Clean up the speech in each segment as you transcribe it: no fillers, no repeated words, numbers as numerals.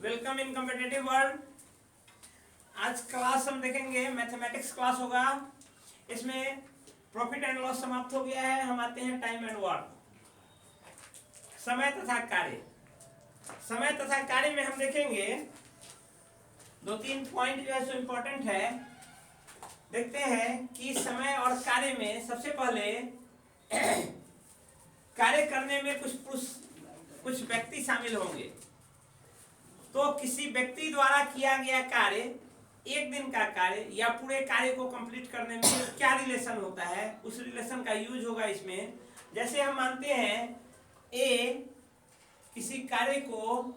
Welcome in competitive world. आज class हम देखेंगे, मैथमेटिक्स क्लास होगा। इसमें प्रॉफिट एंड लॉस समाप्त हो गया है। हम आते हैं टाइम एंड वर्क, समय तथा कार्य। समय तथा कार्य में हम देखेंगे दो तीन पॉइंट जो है सो इम्पोर्टेंट है। देखते हैं कि समय और कार्य में सबसे पहले कार्य करने में कुछ व्यक्ति शामिल होंगे। तो किसी व्यक्ति द्वारा किया गया कार्य, एक दिन का कार्य या पूरे कार्य को कंप्लीट करने में क्या रिलेशन होता है, उस रिलेशन का यूज होगा इसमें। जैसे हम मानते हैं ए किसी कार्य को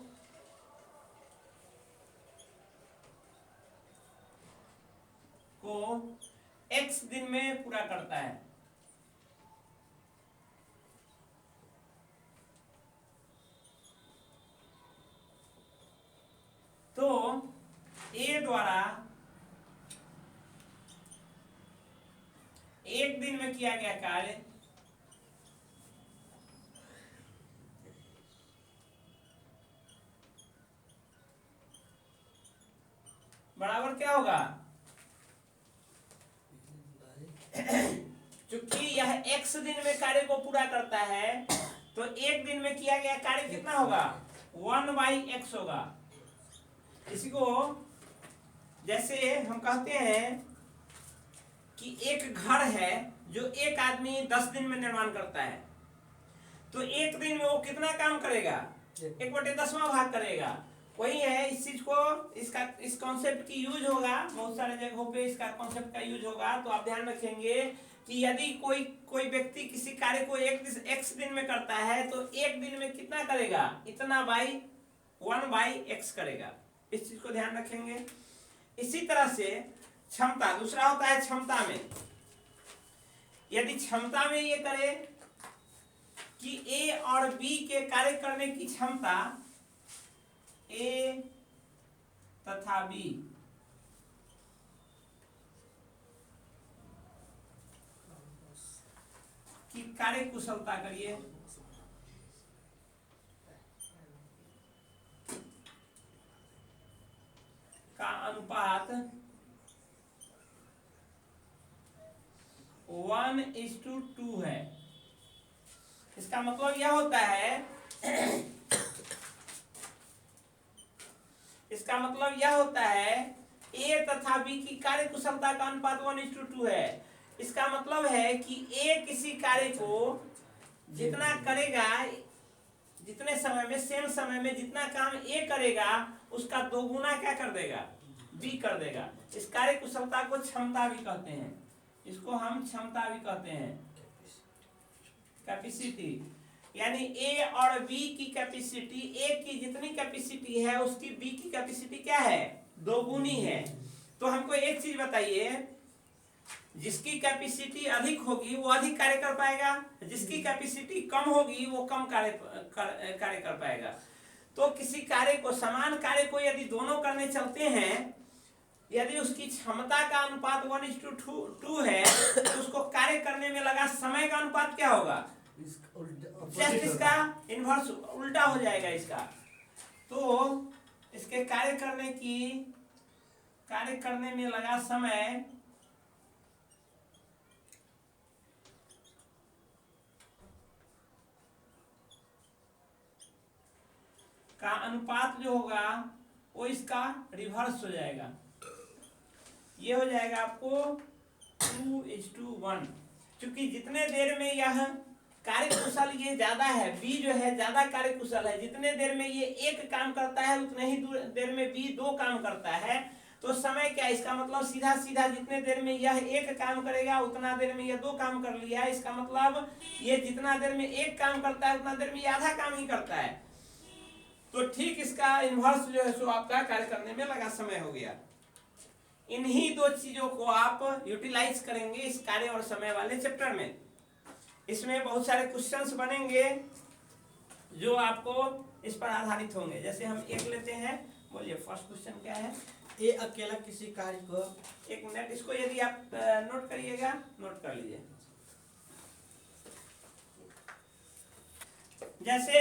x दिन में पूरा करता है, तो ए द्वारा एक दिन में किया गया कार्य बराबर क्या होगा, चूंकि यह x दिन में कार्य को पूरा करता है तो एक दिन में किया गया कार्य कितना होगा, 1/x होगा। इसी को जैसे हम कहते हैं कि एक घर है जो एक आदमी 10 दिन में निर्माण करता है, तो एक दिन में वो कितना काम करेगा, 1/10वां भाग करेगा। वही है, इस चीज को इस कॉन्सेप्ट की यूज होगा बहुत सारे जगहों पे, इसका कॉन्सेप्ट का यूज होगा। तो आप ध्यान रखेंगे कि यदि कोई व्यक्ति किसी कार्य को x दिन में करता है तो एक दिन में कितना करेगा, इतना बाई 1/x करेगा। इस चीज को ध्यान रखेंगे। इसी तरह से क्षमता, दूसरा होता है क्षमता में। यदि क्षमता में ये करे कि ए और बी के कार्य करने की क्षमता ए तथा बी की कार्य कुशलता करिए का अनुपात 1:2 है। इसका मतलब यह होता है ए तथा बी की कार्य कुशलता का अनुपात 1:2 है। इसका मतलब है कि ए किसी कार्य को जितना करेगा, जितने समय में, सेम समय में जितना काम ए करेगा उसका 2 गुना क्या कर देगा, बी कर देगा। इस कार्य कुशलता को क्षमता भी कहते हैं। इसको हम क्षमता भी कहते हैं, कैपेसिटी। यानी ए और बी की कैपेसिटी, ए की जितनी कैपेसिटी है उसकी बी की कैपेसिटी क्या है, 2 गुनी है। तो हमको एक चीज बताइए, जिसकी कैपेसिटी अधिक होगी वो अधिक कार्य कर पाएगा, जिसकी कैपेसिटी कम होगी वो कम कार्य कर पाएगा। तो किसी कार्य को, समान कार्य को यदि दोनों करने चलते हैं, यदि उसकी क्षमता का अनुपात 1:2 है तो उसको कार्य करने में लगा समय का अनुपात क्या होगा, जस्ट इसका इन्वर्स उल्टा हो जाएगा इसका। तो इसके कार्य करने में लगा समय का अनुपात जो होगा वो इसका रिवर्स हो जाएगा। ये हो जाएगा आपको 2:1। क्योंकि जितने देर में यह कार्य कुशल ये ज्यादा है, बी जो है ज्यादा कार्य कुशल है, जितने देर में ये एक काम करता है उतने ही देर में बी 2 काम करता है। तो समय क्या, इसका मतलब सीधा सीधा जितने देर में यह एक काम करेगा उतना देर में यह 2 काम कर लिया। इसका मतलब ये जितना देर में एक काम करता है उतना देर में ये आधा काम ही करता है। तो ठीक इसका इन्वर्स जो है सो आपका कार्य करने में लगा समय हो गया। इन्हीं 2 चीजों को आप यूटिलाइज करेंगे इस कार्य और समय वाले चैप्टर में। इसमें बहुत सारे क्वेश्चंस बनेंगे जो आपको इस पर आधारित होंगे। जैसे हम एक लेते हैं, बोलिए फर्स्ट क्वेश्चन क्या है। ए अकेला किसी कार्य को, एक मिनट, इसको यदि आप नोट करिएगा, नोट कर लीजिए। जैसे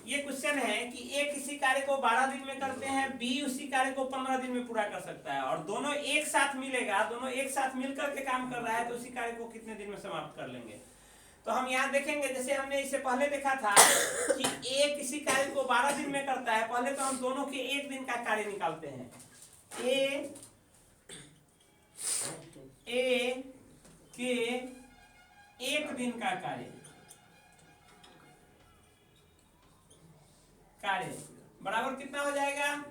ये क्वेश्चन है कि ए किसी कार्य को 12 दिन में करते हैं, बी उसी कार्य को 15 दिन में पूरा कर सकता है, और दोनों एक साथ मिलेगा, दोनों एक साथ मिलकर के काम कर रहा है, तो उसी कार्य को कितने दिन में समाप्त कर लेंगे। तो हम यहाँ देखेंगे, जैसे हमने इससे पहले देखा था कि ए किसी कार्य को 12 दिन में करता है, पहले तो हम दोनों के एक दिन का कार्य निकालते हैं। ए के एक दिन का कार्य बराबर कितना हो जाएगा,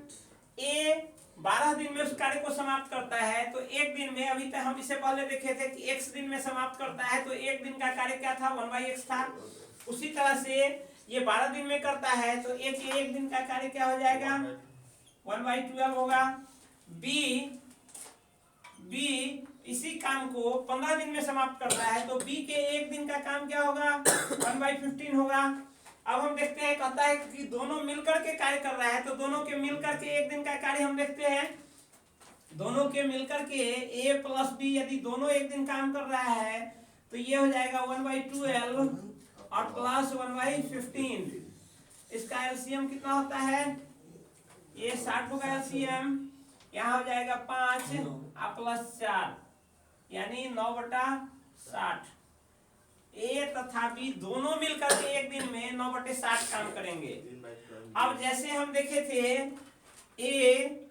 ए 12 दिन में उस कार्य को समाप्त करता है, तो एक दिन में, अभी तक हम इससे पहले देखे थे कि x दिन में समाप्त करता है, तो एक दिन का कार्य क्या था, 1/x था। उसी तरह से ये 12 दिन में करता है, तो एक दिन का कार्य क्या हो जाएगा, 1/12 होगा। b इसी काम को 15 दिन में समाप्त करता है, तो b के एक दिन का काम क्या होगा, 1/15 होगा। अब हम देखते हैं, कहता है कि दोनों मिलकर के कार्य कर रहा है, तो दोनों के मिलकर के एक दिन का कार्य हम देखते हैं, दोनों के मिलकर के a प्लस b, यदि दोनों एक दिन काम कर रहा है तो ये हो जाएगा 1/12 और प्लस 1/15। इसका एलसीएम कितना होता है, ये 60 होगा एलसीएम, यहाँ हो जाएगा 5 और प्लस 4 यानी 9/60। ए तथा बी दोनों मिलकर के एक दिन में 9/60 काम करेंगे। अब जैसे हम देखे थे ए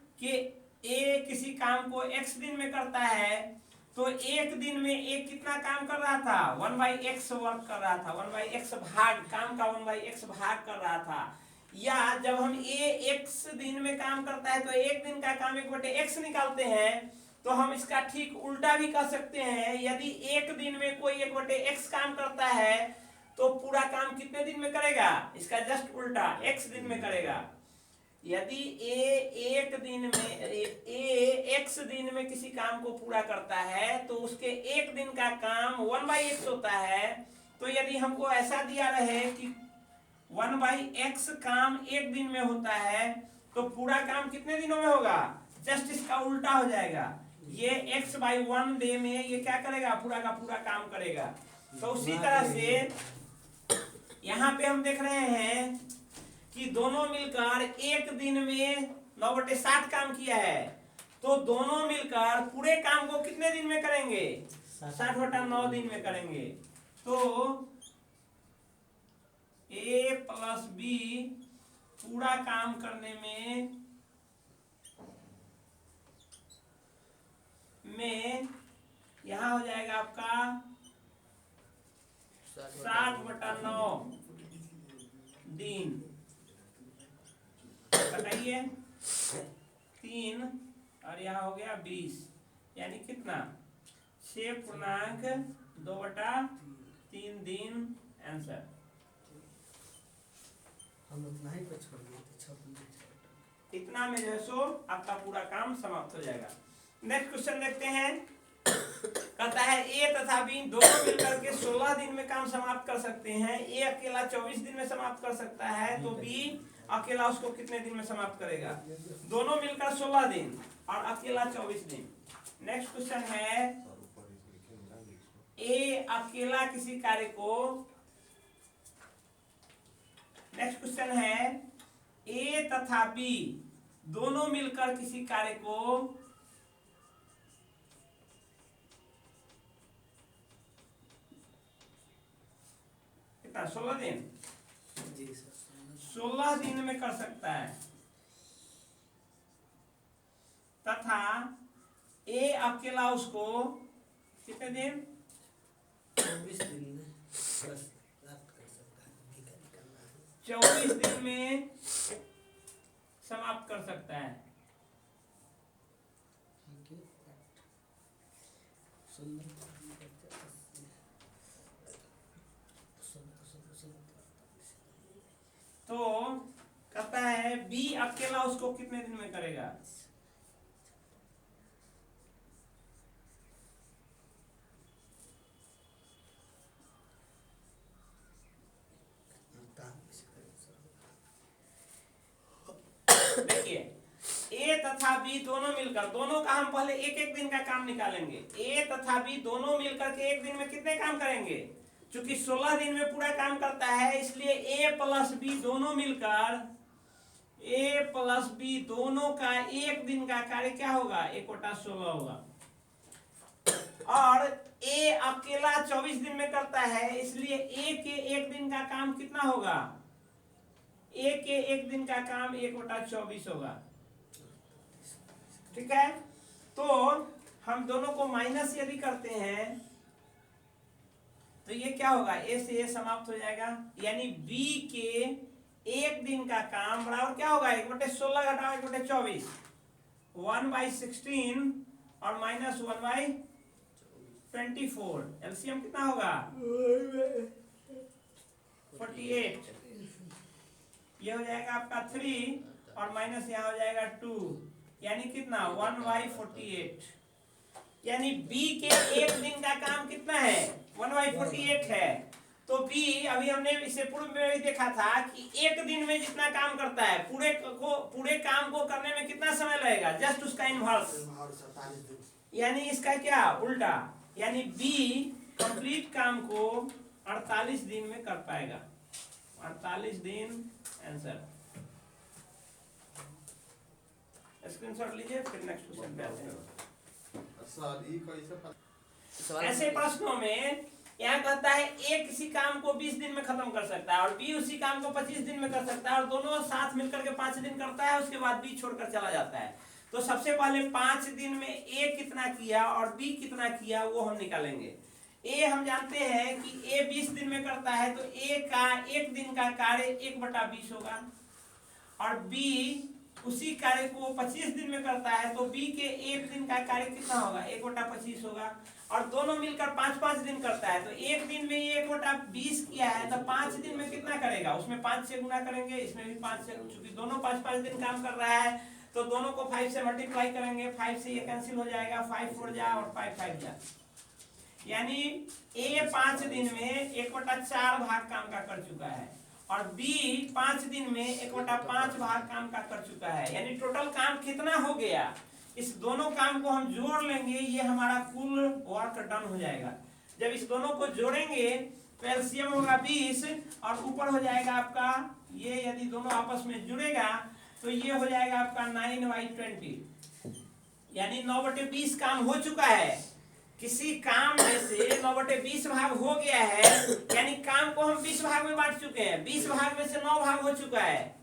किसी काम को x दिन में करता है, तो एक दिन में एक कितना काम कर रहा था, 1/x वर्क कर रहा था, 1/x भाग, काम का 1/x भाग कर रहा था। या जब हम ए x दिन में काम करता है, तो एक दिन का काम 1/x निकालते हैं, तो हम इसका ठीक उल्टा भी कर सकते हैं। यदि एक दिन में कोई 1/x काम करता है, तो पूरा काम कितने दिन में करेगा, इसका जस्ट उल्टा x दिन में करेगा। यदि ए x दिन में किसी काम को पूरा करता है, तो उसके एक दिन का काम 1/x होता है। तो यदि हमको ऐसा दिया रहे कि 1/x काम एक दिन में होता है, तो पूरा काम कितने दिनों में होगा, जस्ट इसका उल्टा हो जाएगा। ये x/1 डे में ये क्या करेगा, पूरा का पूरा काम करेगा। तो उसी तरह से यहाँ पे हम देख रहे हैं कि दोनों मिलकर एक दिन में 9/60 काम किया है, तो दोनों मिलकर पूरे काम को कितने दिन में करेंगे, 60/9 दिन में करेंगे। तो a प्लस b पूरा काम करने में यहाँ हो जाएगा आपका 60/9 दिन। बताइए 3 और यहाँ हो गया 20, यानी कितना, 6.2/3 दिन आंसर। हम उतना ही पे छोड़ दिए थे, इतना में जो है सो आपका पूरा काम समाप्त हो जाएगा। नेक्स्ट क्वेश्चन देखते हैं, कहता है ए तथा बी दोनों मिलकर के 16 दिन में काम समाप्त कर सकते हैं। ए अकेला 24 दिन में समाप्त कर सकता है, तो बी अकेला उसको कितने दिन में समाप्त करेगा, दोनों मिलकर 16 दिन और अकेला 24 दिन। नेक्स्ट क्वेश्चन है, ए अकेला किसी कार्य को, नेक्स्ट क्वेश्चन है, ए तथा बी दोनों मिलकर किसी कार्य को कितना, 16 दिन, 16 दिन में कर सकता है, तथा ए अकेला उसको कितने दिन, 24 दिन में प्राप्त कर सकता है, 24 दिन में समाप्त कर सकता है। तो कहता है बी अकेला उसको कितने दिन में करेगा, देखिए ए तथा बी दोनों मिलकर, दोनों का हम पहले एक एक दिन का काम निकालेंगे। ए तथा बी दोनों मिलकर के एक दिन में कितने काम करेंगे, चूंकि 16 दिन में पूरा काम करता है, इसलिए ए प्लस बी दोनों मिलकर, ए प्लस बी दोनों का एक दिन का कार्य क्या होगा, 1/16 होगा। और ए अकेला 24 दिन में करता है, इसलिए ए के एक दिन का काम कितना होगा, ए के एक दिन का काम 1/24 होगा। ठीक है, तो हम दोनों को माइनस यदि करते हैं तो ये क्या होगा, ए से ए समाप्त हो जाएगा, यानी बी के एक दिन का काम बराबर क्या होगा, 1/16 घटाओ 1/24, 1/16 और माइनस 1/24, एलसीएम कितना होगा 48, ये हो जाएगा आपका 3 और माइनस यहाँ हो जाएगा 2, यानी कितना 1/48, यानी बी के एक दिन का काम कितना है 1/48 है। तो बी अभी हमने इसे पूर्व में भी देखा था कि एक दिन में जितना काम करता है पूरे काम को करने में कितना समय लगेगा, जस्ट उसका इनवर्स, यानी इसका क्या उल्टा, यानी बी कंप्लीट काम को 48 दिन में कर पाएगा, 48 दिन आंसर। स्क्रीनशॉट लीजिए, फिर नेक्स्ट क्वेश्चन पे आते हैं। ऐसे प्रश्नों में यहाँ कहता है ए किसी काम को 20 दिन में खत्म कर सकता है और बी उसी काम को 25 दिन में कर सकता है और दोनों साथ मिलकर के 5 दिन करता है, उसके बाद बी छोड़कर चला जाता है। तो सबसे पहले 5 दिन में ए कितना किया और बी कितना किया वो हम निकालेंगे। ए हम जानते हैं कि ए 20 दिन में करता है, तो ए का एक दिन का कार्य 1/20 होगा और बी उसी कार्य को 25 दिन में करता है, तो बी के एक दिन का कार्य कितना होगा 1/25 होगा और दोनों मिलकर 5-5 दिन करता है, तो एक दिन में ये 1/20 किया है, तो 5 दिन में कितना करेगा, उसमें 5 से गुना करेंगे, इसमें भी 5 से, चूंकि दोनों 5-5 दिन काम कर रहा है तो दोनों को 5 से मल्टीप्लाई करेंगे, 5 से ये कैंसिल हो जाएगा, 5 4 जा और 5 5 जा, यानी ए 5 दिन में 1/4 भाग काम का कर चुका है और बी 5 दिन में 1/5 भाग काम का कर चुका है, यानी टोटल काम कितना हो गया, इस दोनों काम को हम जोड़ लेंगे, ये हमारा कुल वर्क डन हो जाएगा। जब इस दोनों को जोड़ेंगे तो एलसीएम होगा 20 और ऊपर हो जाएगा आपका, ये यदि दोनों आपस में जुड़ेगा तो ये हो जाएगा आपका 9/20, यानी 9/20 काम हो चुका है। किसी काम में से 9/20 भाग हो गया है, यानी काम को हम 20 भाग में बांट चुके हैं, 20 भाग में से 9 भाग हो चुका है,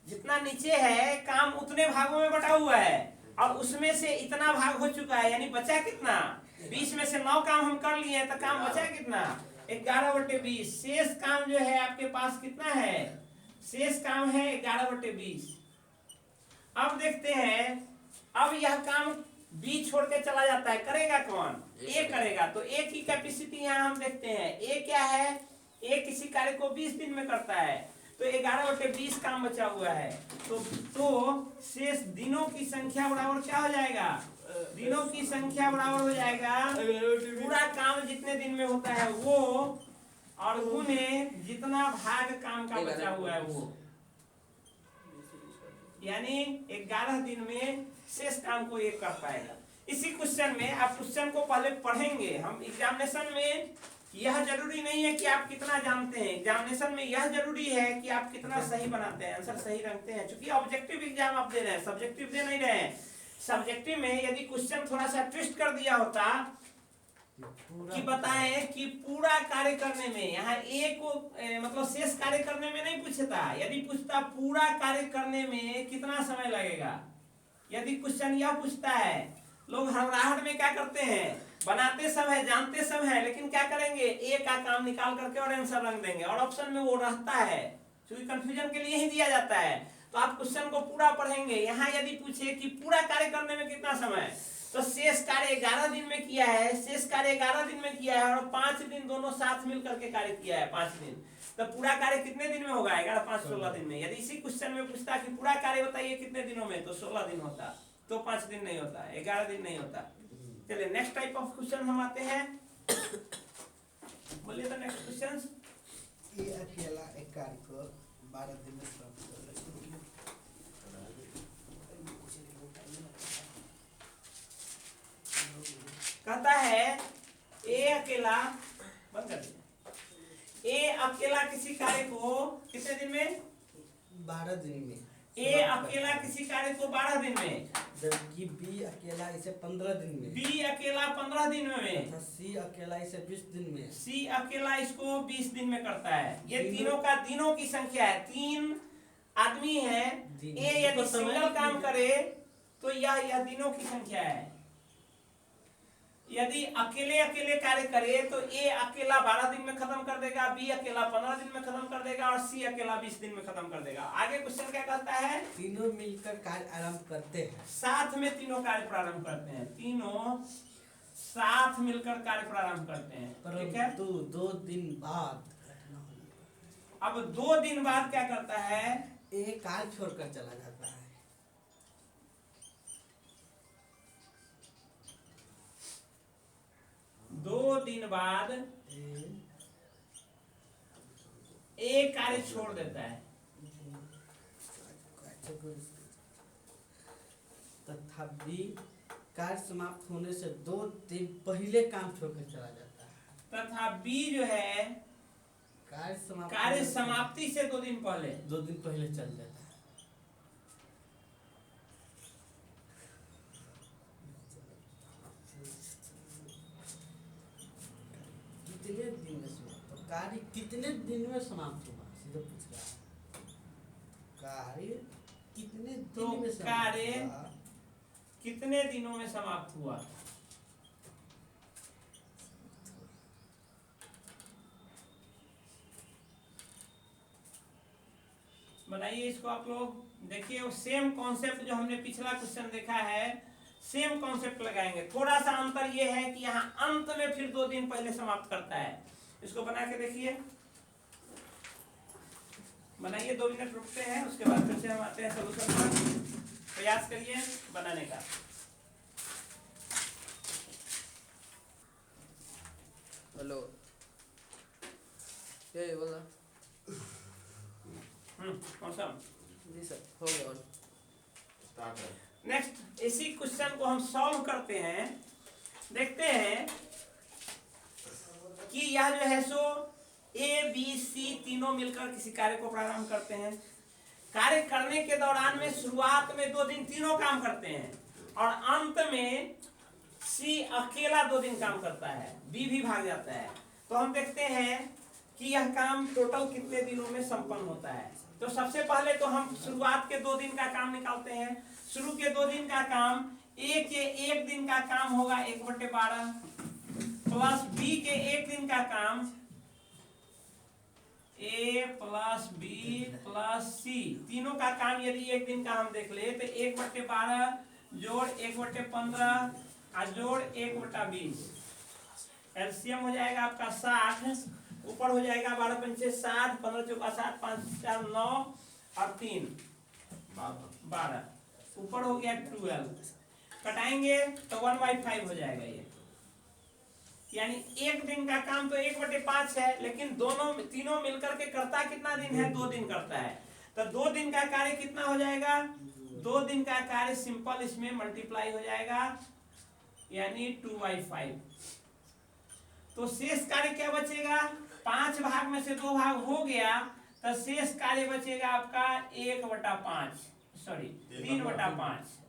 जितना नीचे है काम उतने भागों में बटा हुआ है और उसमें से इतना भाग हो चुका है, यानी बचा कितना, 20 में से 9 काम हम कर लिए हैं, तो काम बचा कितना 11/20, शेष काम जो है आपके पास कितना है, शेष काम है 11/20। अब देखते हैं, अब यह काम बी छोड़ के चला जाता है, करेगा कौन, ए करेगा, तो ए की कैपेसिटी यहाँ हम देखते हैं, ए क्या है, ए किसी कार्य को 20 दिन में करता है, तो 11/20 काम बचा हुआ है, तो शेष दिनों की संख्या बराबर क्या हो जाएगा, दिनों की संख्या बराबर हो जाएगा पूरा काम जितने दिन में होता है वो और गुने जितना भाग काम का बचा हुआ है वो, यानी 11 दिन में शेष काम को ये कर पाएगा। इसी क्वेश्चन में आप क्वेश्चन को पहले पढ़ेंगे, हम एग्जामिनेशन में यह जरूरी नहीं है कि आप कितना जानते हैं, एग्जामिनेशन में यह जरूरी है कि आप कितना सही बनाते हैं, आंसर सही रखते हैं, क्योंकि ऑब्जेक्टिव एग्जाम आप दे रहे हैं, सब्जेक्टिव दे नहीं रहे हैं। सब्जेक्टिव में यदि क्वेश्चन थोड़ा सा ट्विस्ट कर दिया होता कि बताएं कि पूरा कार्य करने में, यहाँ ए को मतलब शेष कार्य करने में नहीं पूछता, यदि पूछता पूरा कार्य करने में कितना समय लगेगा, यदि क्वेश्चन यह पूछता है, लोग हड़बड़ाहट में क्या करते हैं, बनाते सब है, जानते सब है, लेकिन क्या करेंगे, ए का काम निकाल करके और आंसर रख देंगे और ऑप्शन में वो रहता है, क्योंकि कंफ्यूजन के लिए ही दिया जाता है। तो आप क्वेश्चन को पूरा पढ़ेंगे, यहाँ यदि पूछे कि पूरा कार्य करने में कितना समय, तो शेष कार्य 11 दिन में किया है, शेष कार्य 11 दिन में किया है और 5 दिन दोनों साथ मिलकर के कार्य किया है 5 दिन, तो पूरा कार्य कितने दिन में होगा, 11 5 16 दिन में। यदि इसी क्वेश्चन में पूछता कि पूरा कार्य बताइए कितने दिनों में, तो 16 दिन होता, तो 5 दिन नहीं होता, 11 दिन नहीं होता। चलिए नेक्स्ट टाइप ऑफ क्वेश्चन हम आते हैं, बोलिए तो नेक्स्ट क्वेश्चन। ये अकेला एक कार्य को 12 दिन में प्राप्त कर लेते हैं। कहता है ए अकेला, बंद कर दीजिए, अकेला किसी कार्य को कितने दिन में? 12 दिन में। ए अकेला किसी कार्य को 12 दिन में, जबकि बी अकेला इसे 15 दिन में। बी अकेला 15 दिन में, तथा सी अकेला इसे 20 दिन में। सी अकेला इसको 20 दिन में करता है। ये दिनों- तीनों का दिनों की संख्या है। 3 आदमी है, ए यदि सिंगल काम करे तो यह दिनों की संख्या है। यदि अकेले अकेले कार्य करे तो ए अकेला 12 दिन में खत्म कर देगा, बी अकेला 15 दिन में खत्म कर देगा और सी अकेला 20 दिन में खत्म कर देगा। आगे क्वेश्चन क्या कहता है? तीनों मिलकर कार्य आरंभ करते हैं। साथ में तीनों कार्य प्रारंभ करते हैं, तीनों साथ मिलकर कार्य प्रारंभ करते हैं। ठीक है, परंतु 2 दिन बाद अब 2 दिन बाद क्या करता है? ए कार्य छोड़कर चला जाता है। 2 दिन बाद ए कार्य छोड़ देता है। तथा बी कार्य समाप्त होने से 2 दिन पहले काम छोड़कर चला जाता है। तथा बी जो है कार्य समाप्ति से 2 दिन पहले 2 दिन पहले चल जाता है। कितने दिन में समाप्त? तो कार्य कितने दिन में समाप्त हुआ? सीधे पूछ रहा है। कार्य कितने तो दिन में समाप्त कार्य हुआ? कितने दिनों में समाप्त हुआ? बनाइए इसको आप लोग। देखिए वो सेम कॉन्सेप्ट जो हमने पिछला क्वेश्चन देखा है, सेम कॉन्सेप्ट लगाएंगे। थोड़ा सा अंतर ये है कि यहाँ अंत में फिर 2 दिन पहले समाप्त करता है। इसको बना के देखिए, बनाइए। 2 मिनट रुकते हैं, उसके बाद फिर से हम आते हैं सोल्यूशन पर। प्रयास करिए बनाने का। हेलो, ये बोला। कौन सा? जी सर, हो गया। नेक्स्ट इसी क्वेश्चन को हम सॉल्व करते हैं। देखते हैं कि यह जो है सो ए बी सी तीनों मिलकर किसी कार्य को प्रारंभ करते हैं। कार्य करने के दौरान में शुरुआत में 2 दिन तीनों काम करते हैं और अंत में सी अकेला 2 दिन काम करता है, बी भी भाग जाता है। तो हम देखते हैं कि यह काम टोटल कितने दिनों में संपन्न होता है। तो सबसे पहले तो हम शुरुआत के 2 दिन का काम निकालते हैं। शुरू के 2 दिन का काम, ए के 1 दिन का काम होगा 1/12 प्लस बी के 1 दिन का काम ए प्लस बी प्लस सी, तीनों का काम यदि 1 दिन का हम देख ले तो 1/12 जोड़ 1/15 और जोड़ 1/20, एलसीएम हो जाएगा आपका 60, ऊपर हो जाएगा 12 पंचे 60, 15 चौका 60, 5 4 9 और 3 12, ऊपर हो गया 12। कटाएंगे तो 1/5 हो जाएगा ये। यानी 1 दिन का काम तो 1/5 है, लेकिन तीनों मिलकर के करता कितना दिन है? 2 दिन करता है। तो 2 दिन का कार्य कितना हो जाएगा? 2 दिन का कार्य सिंपल इसमें मल्टीप्लाई हो जाएगा, यानी 2/5। तो शेष कार्य क्या बचेगा? 5 भाग में से 2 भाग हो गया, तो शेष कार्य बचेगा आपका 1/5, सॉरी 3/5।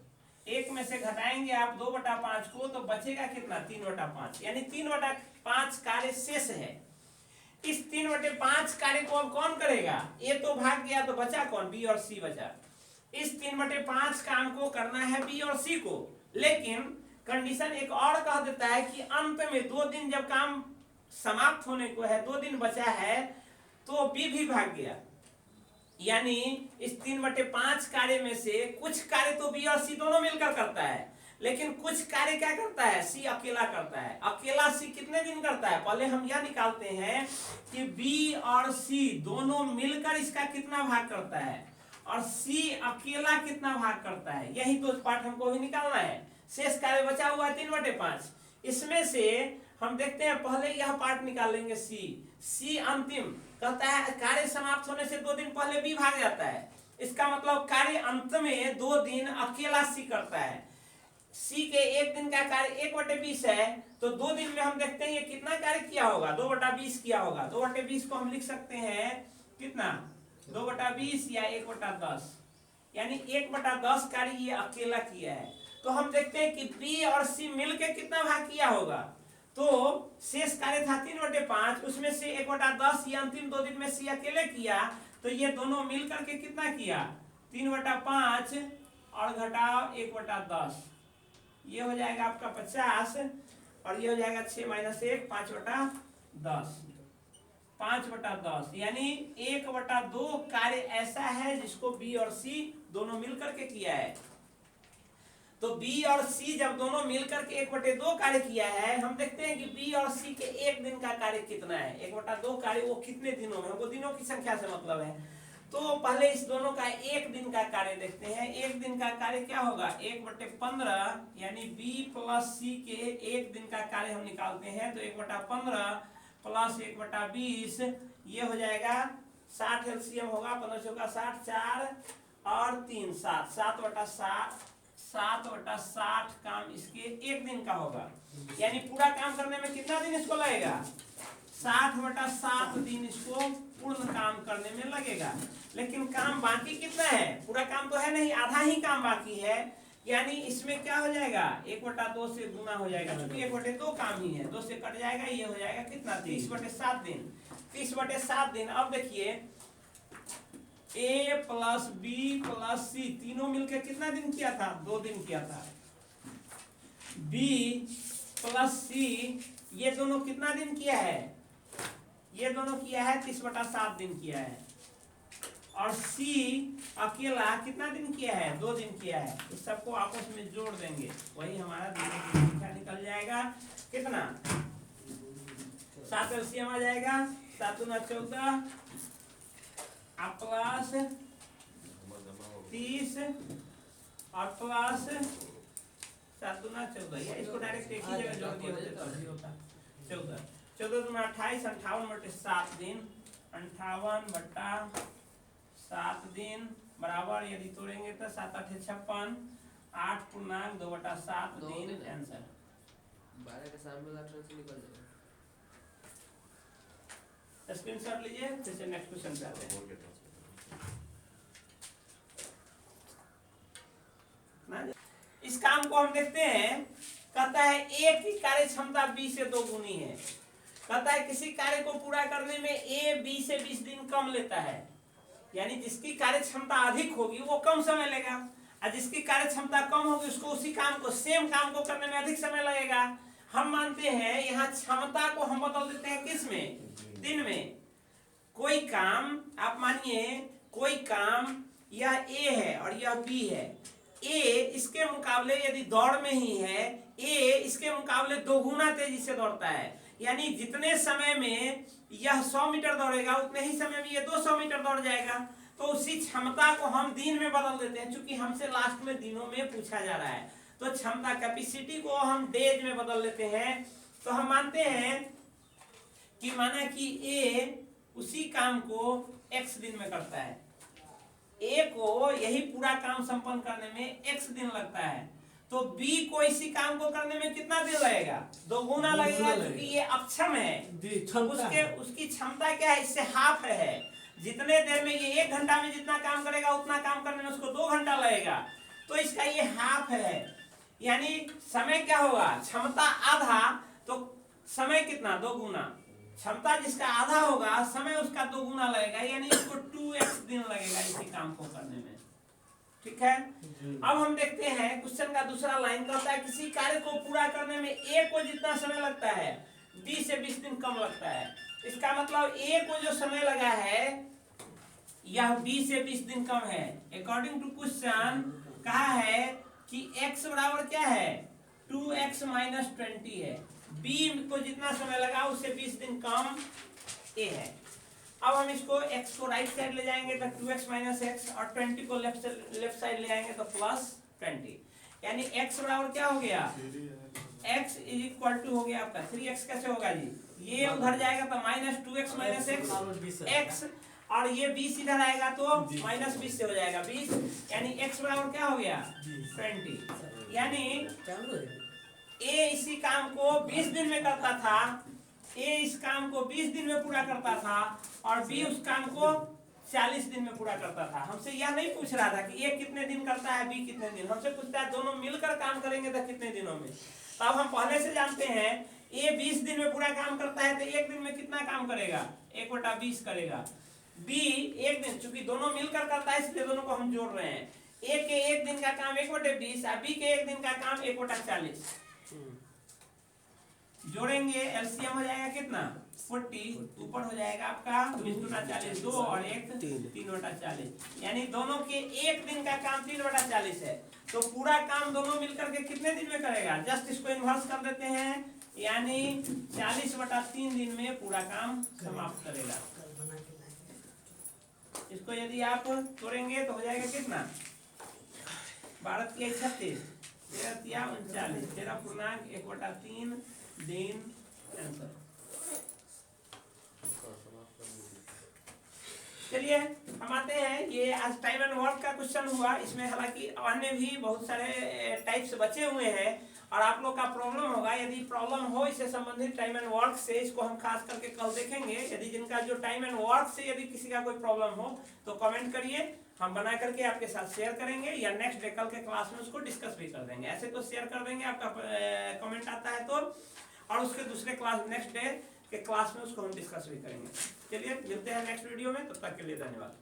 1 में से घटाएंगे आप 2/5 को, तो बचेगा कितना? 3/5, यानी 3/5 कार्य शेष है। इस 3/5 कार्य को अब कौन करेगा? ए तो भाग गया, तो बचा कौन? बी और सी बचा। इस 3/5 काम को करना है बी और सी को, लेकिन कंडीशन एक और कह देता है कि अंत में 2 दिन जब काम समाप्त होने को है, 2 दिन बचा है, तो बी भी भाग गया। यानी इस 3/5 कार्य में से कुछ कार्य तो बी और सी दोनों मिलकर करता है, लेकिन कुछ कार्य क्या करता है? सी अकेला करता है। अकेला सी कितने दिन करता है? पहले हम यह निकालते हैं कि बी और सी दोनों मिलकर इसका कितना भाग करता है और सी अकेला कितना भाग करता है। यही तो पार्ट हमको भी निकालना है। शेष कार्य बचा हुआ है 3/5। इसमें से हम देखते हैं, पहले यह पार्ट निकालेंगे सी अंतिम कहता है कार्य समाप्त होने से 2 दिन पहले बी भाग जाता है। इसका मतलब कार्य अंत में 2 दिन अकेला सी करता है। सी के एक दिन का कार्य 1/20 है, तो 2 दिन में हम देखते हैं ये कितना कार्य किया होगा, 2/20 किया होगा। 2/20 को हम लिख सकते हैं कितना, 2/20 या 1/10, यानी 1/10 कार्य ये अकेला किया है। तो हम देखते हैं कि बी और सी मिलके कितना भाग किया होगा, तो शेष कार्य था 3/5, उसमें से 1/10 ये अंतिम 2 दिन में सी अकेले किया, तो ये दोनों मिल करके कितना किया, 3/5 और घटाओ 1/10, ये हो जाएगा आपका 50, और ये हो जाएगा 6 - 1 5/10, 5/10, यानी 1/2 कार्य ऐसा है जिसको बी और सी दोनों मिलकर के किया है। तो बी और सी जब दोनों मिलकर के 1/2 कार्य किया है, हम देखते हैं कि बी और सी के एक दिन का कार्य कितना है, 1/2 कार्य वो कितने दिनों में, हमको दिनों की संख्या से मतलब है। तो पहले इस दोनों का एक दिन का कार्य देखते हैं। एक दिन का कार्य क्या होगा, 1/15, यानी बी प्लस सी के एक दिन का कार्य हम निकालते हैं, तो 1/15 प्लस 1/20, ये हो जाएगा 60, एलसीएम होगा 15 का 60, 4 और 3 7, 7/60 काम इसके एक दिन का होगा, यानी पूरा काम करने में कितना दिन इसको लगेगा, 60/7 दिन इसको पूर्ण काम करने में लगेगा। लेकिन काम बाकी कितना है, पूरा काम तो है नहीं, आधा ही काम बाकी है, यानी इसमें क्या हो जाएगा, 1/2 से गुना हो जाएगा, क्योंकि 1/2 काम ही है, 2 से कट जाएगा, ये हो जाएगा कितना, 30/7 दिन, 30/7 दिन। अब देखिए ए प्लस बी प्लस सी तीनों मिलकर कितना दिन किया था, 2 दिन किया था। बी प्लस सी ये दोनों कितना दिन किया है, ये दोनों किया है 30/7 दिन किया है, और सी अकेला कितना दिन किया है, 2 दिन किया है। इस सबको आपस में जोड़ देंगे, वही हमारा दिनों की संख्या निकल जाएगा, कितना 7 एलसीएम आ जाएगा, 7 × 14 प्लस 30 और प्लस 7 × 14, या इसको डायरेक्ट एक ही जगह जोड़ दिया होता 14 14 × 28, 58/7 दिन, 58/7 दिन बराबर, यदि तोड़ेंगे तो 7 × 8 = 56, 8/2/7 दिन आंसर। 12 के सामने 18 से निकल जाएगा। स्क्रीनशॉट लीजिए, फिर से नेक्स्ट क्वेश्चन पे आते हैं। इस काम को हम देखते हैं, कहता है ए की कार्य क्षमता बी से 2 गुनी है। कहता है किसी कार्य को पूरा करने में ए बी से 20 दिन कम लेता है, यानी जिसकी कार्य क्षमता अधिक होगी वो कम समय लेगा, और जिसकी कार्य क्षमता कम होगी उसको उसी काम को, सेम काम को करने में अधिक समय लगेगा। हम मानते हैं यहाँ क्षमता को हम बदल देते हैं किस में, दिन में। कोई काम आप मानिए, कोई काम यह ए है और यह बी है, ए इसके मुकाबले यदि दौड़ में ही है, ए इसके मुकाबले 2 गुना तेजी से दौड़ता है, यानी जितने समय में यह 100 मीटर दौड़ेगा उतने ही समय में यह 200 मीटर दौड़ जाएगा। तो उसी क्षमता को हम दिन में बदल देते हैं, क्योंकि हमसे लास्ट में दिनों में पूछा जा रहा है, तो क्षमता कैपेसिटी को हम डेज में बदल लेते हैं। तो हम मानते हैं कि माना कि ए उसी काम को x दिन में करता है, ए को यही पूरा काम संपन्न करने में x दिन लगता है, तो b को इसी काम को करने में कितना दिन लगेगा, 2 गुना लगेगा, क्योंकि ये अक्षम है, उसकी क्षमता क्या है, इससे हाफ है। जितने देर में ये 1 घंटा में जितना काम करेगा उतना काम करने में उसको 2 घंटा लगेगा, तो इसका ये हाफ है, यानी समय क्या होगा, क्षमता आधा तो समय कितना, 2 गुना। क्षमता जिसका आधा होगा समय उसका 2 गुना लगेगा, यानी इसको 2x दिन लगेगा इसी काम को करने में। ठीक है, अब हम देखते हैं क्वेश्चन का दूसरा लाइन कहता है किसी कार्य को पूरा करने में ए को जितना समय लगता है बी से 20 दिन कम लगता है। इसका मतलब ए को जो समय लगा है यह बी से 20 दिन कम है। अकॉर्डिंग टू क्वेश्चन कहा है कि x बराबर क्या है, 2x - 20 है, b को जितना समय लगा उससे 20 दिन कम a है। अब हम इसको x को राइट साइड ले जाएंगे तो 2x - x और 20 को लेफ्ट साइड ले जाएंगे तो +20, यानी x बराबर क्या हो गया, x = हो गया आपका 3x। कैसे होगा जी, ये उधर जाएगा तो -2x - x, x और ये 20 इधर आएगा तो -20 से हो जाएगा 20, यानी x बराबर क्या हो गया 20। यानी चालू है। ए इसी काम को 20 दिन में करता था, ए इस काम को 20 दिन में पूरा करता था और बी उस काम को 40 दिन में पूरा करता था। हमसे यह नहीं पूछ रहा था कि ए कितने दिन करता है बी कितने दिन, हमसे पूछता है दोनों मिलकर काम करेंगे तो कितने दिनों में। तो अब हम पहले से जानते हैं ए 20 दिन में पूरा काम करता है तो एक दिन में कितना काम करेगा 1/20 करेगा। बी एक दिन, चूंकि दोनों मिलकर करता है इसलिए दोनों को हम जोड़ रहे हैं। ए के एक दिन का काम 1/20 और बी के एक दिन का काम 1/40। जोड़ेंगे एलसीएम हो जाएगा कितना 40, ऊपर हो जाएगा आपका 20 गुना 40 2 और 1 3/40, यानी दोनों के एक दिन का काम 3/40 है। तो पूरा काम दोनों मिलकर के कितने दिन में करेगा, जस्ट इसको इन्वर्स कर देते हैं, यानी 40/3 दिन में पूरा काम समाप्त करेगा। इसको यदि आप तोड़ेंगे तो हो जाएगा कितना 12 की 36 13 39 13.1/3 दिन आंसर। चलिए हम आते हैं, ये आज टाइम एंड वर्क का क्वेश्चन हुआ। इसमें हालांकि अन्य भी बहुत सारे टाइप्स बचे हुए हैं और आप लोग का प्रॉब्लम होगा। यदि प्रॉब्लम हो इससे संबंधित टाइम एंड वर्क से, इसको हम खास करके कल देखेंगे। यदि जिनका जो टाइम एंड वर्क से यदि किसी का कोई प्रॉब्लम हो तो कमेंट करिए, हम बना करके आपके साथ शेयर करेंगे या नेक्स्ट डे कल के क्लास में उसको डिस्कस भी कर देंगे। ऐसे तो शेयर कर देंगे आपका कमेंट आता है तो, और उसके दूसरे क्लास नेक्स्ट डे के क्लास में उसको हम डिस्कस भी करेंगे। चलिए मिलते हैं नेक्स्ट वीडियो में, तब तक के लिए धन्यवाद।